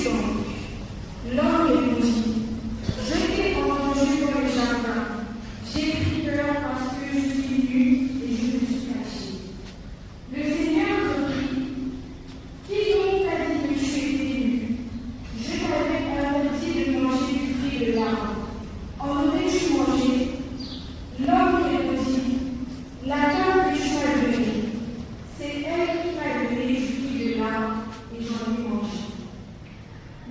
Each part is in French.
donc? L'homme répondit, je t'ai entendu dans le jardin. J'ai pris peur parce que je suis nu et je me suis caché. Le Seigneur reprit, qui donc t'a dit que tu étais nu? Je t'avais interdit de manger du fruit de l'arbre. En aurais-tu mangé? L'homme répondit, la femme que tu m'as donnée, c'est elle qui m'a donné du fruit de l'arbre et j'en ai mangé.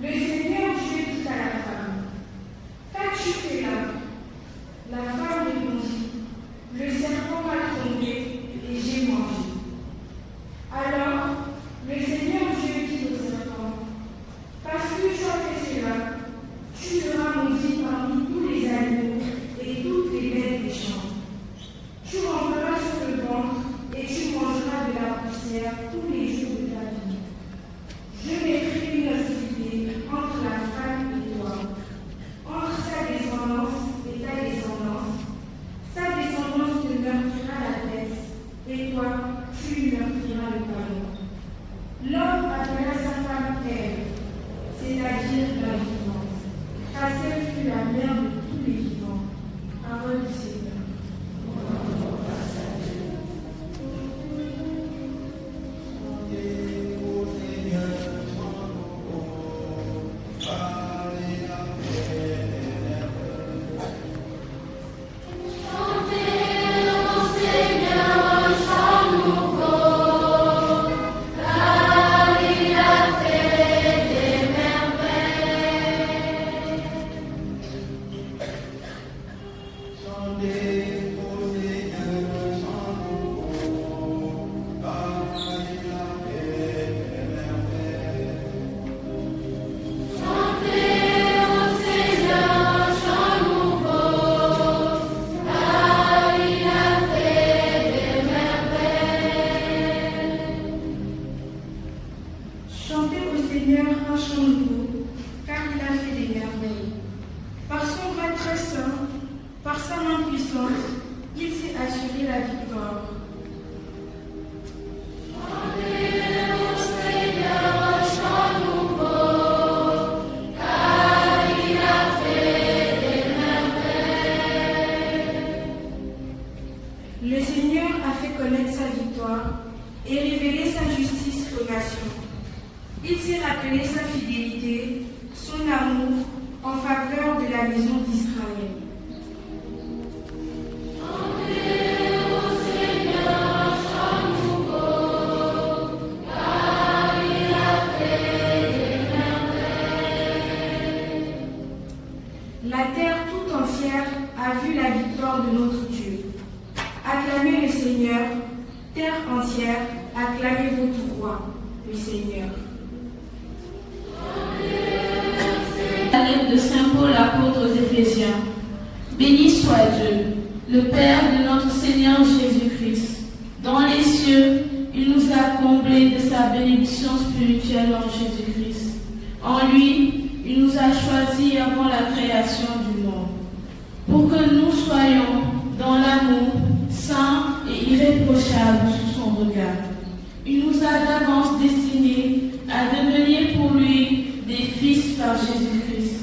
Le Seigneur Dieu dit à la femme, qu'as-tu fait là? La femme répondit, le serpent m'a trompé et j'ai mangé. Alors, le Seigneur Dieu dit au serpent, parce que tu as fait cela, tu seras maudit parmi tous les animaux et toutes les bêtes des champs. Tu ramperas sur le ventre et tu mangeras de la poussière tous les jours de ta vie. Je mettrai une hostilité entre la femme et toi, entre sa descendance et ta descendance. Sa descendance te meurtrira la tête, et toi, tu lui meurtriras le talon. L'homme appela sa femme Ève, c'est-à-dire la vivante, car elle fut la mère de tous les vivants. Parole du Seigneur. Chantez au Seigneur un chant nouveau, car il a fait des merveilles. Par son bras très saint, par sa main puissante, il s'est assuré la victoire. Chantez au Seigneur un chant nouveau, car il a fait des merveilles. Le Seigneur a fait connaître sa victoire et révélé sa justice aux nations. Il s'est rappelé sa fidélité, son amour en faveur de la maison d'Israël. Chantez au Seigneur un chant nouveau, car il a fait des merveilles. La terre tout entière a vu la victoire de notre Dieu. Acclamez le Seigneur, terre entière, acclamez votre roi, le Seigneur. La lettre de Saint Paul apôtre aux Éphésiens. Béni soit Dieu, le Père de notre Seigneur Jésus-Christ. Dans les cieux, il nous a comblés de sa bénédiction spirituelle en Jésus-Christ. En lui, il nous a choisis avant la création du monde, pour que nous soyons dans l'amour, saints et irréprochables sous son regard. Il nous a d'avance destinés à devenir pour lui des fils par Jésus-Christ.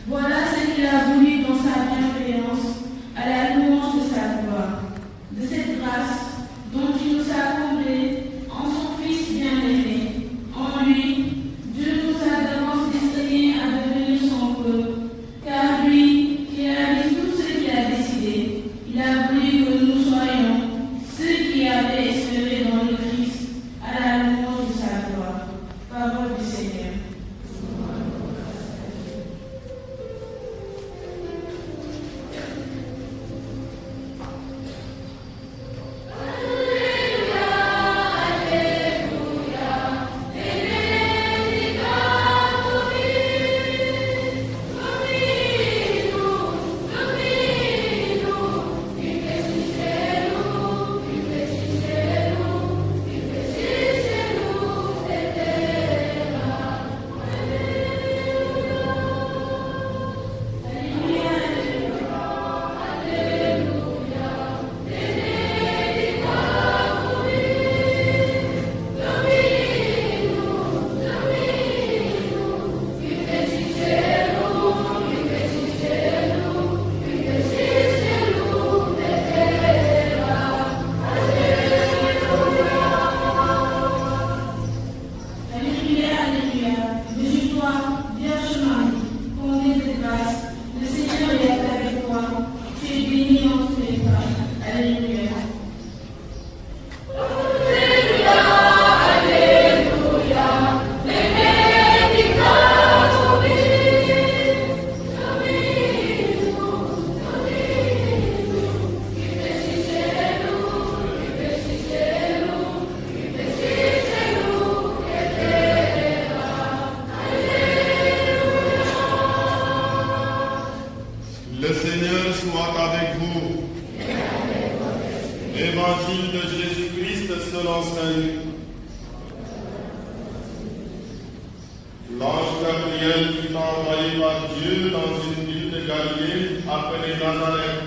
Voilà ce qu'il a voulu dans sa bienveillance, à la louange de sa gloire, de cette grâce dont il nous a comblés en son Fils bien-aimé. En lui, Dieu nous a d'avance destinés à devenir son peuple, car lui, qui a dit tout ce qu'il a décidé, il a voulu que nous soyons ceux qui avaient espéré dans le Christ, à la louange de sa gloire. Parole du Seigneur. Évangile de Jésus-Christ selon saint Luc. L'ange Gabriel fut envoyé par Dieu dans une ville de Galilée appelée Nazareth,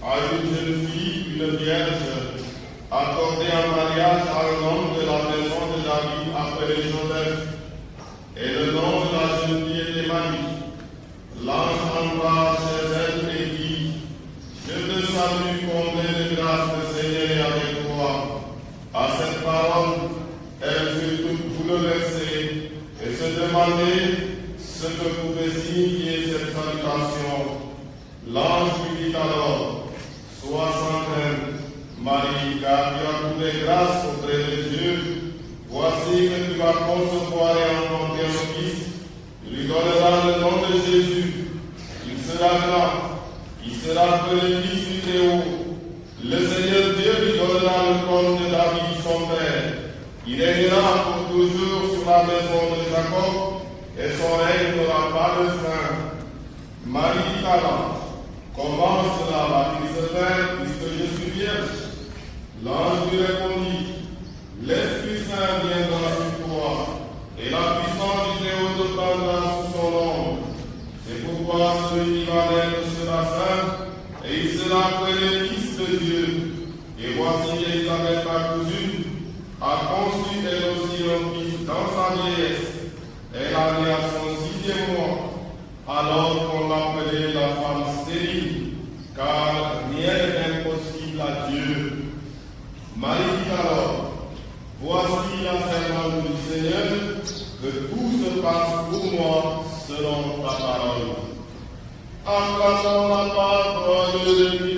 à une jeune fille, une vierge, accordée en mariage à un homme de la maison de David appelé Joseph. Et le nom de la jeune fille était Marie. L'ange entra chez elle et dit: Je te salue, comblée de grâce, le Seigneur est avec toi. À cette parole, elle fut toute bouleversée et se demandait ce que pouvait signifier cette salutation. L'ange lui dit alors: Sois sans crainte, Marie, car tu as trouvé grâce auprès de Dieu. Voici que tu vas concevoir et enfanter un fils. Tu lui donneras le nom de Jésus. Il sera grand. Il sera appelé fils du Très-Haut. Le Seigneur Dieu lui donnera le trône de David, son père. Il régnera pour toujours sur la maison de Jacob, et son règne n'aura pas de fin. Marie dit à l'ange: Comment cela va-t-il se faire puisque je suis vierge? L'ange lui répondit: L'Esprit Saint viendra sur toi, et la puissance du Très-Haut te prendra sous son ombre. C'est pourquoi celui qui va naître sera saint, et il sera appelé Fils de Dieu. Et voici qu'Élisabeth, ma cousine, a conçu elle aussi un fils dans sa vieillesse. Elle a né à son 6e mois, alors qu'on l'appelait la femme stérile, car rien n'est impossible à Dieu. Marie dit alors: Voici la servante du Seigneur, que tout se passe pour moi selon ta parole. Acclamons la parole de Dieu.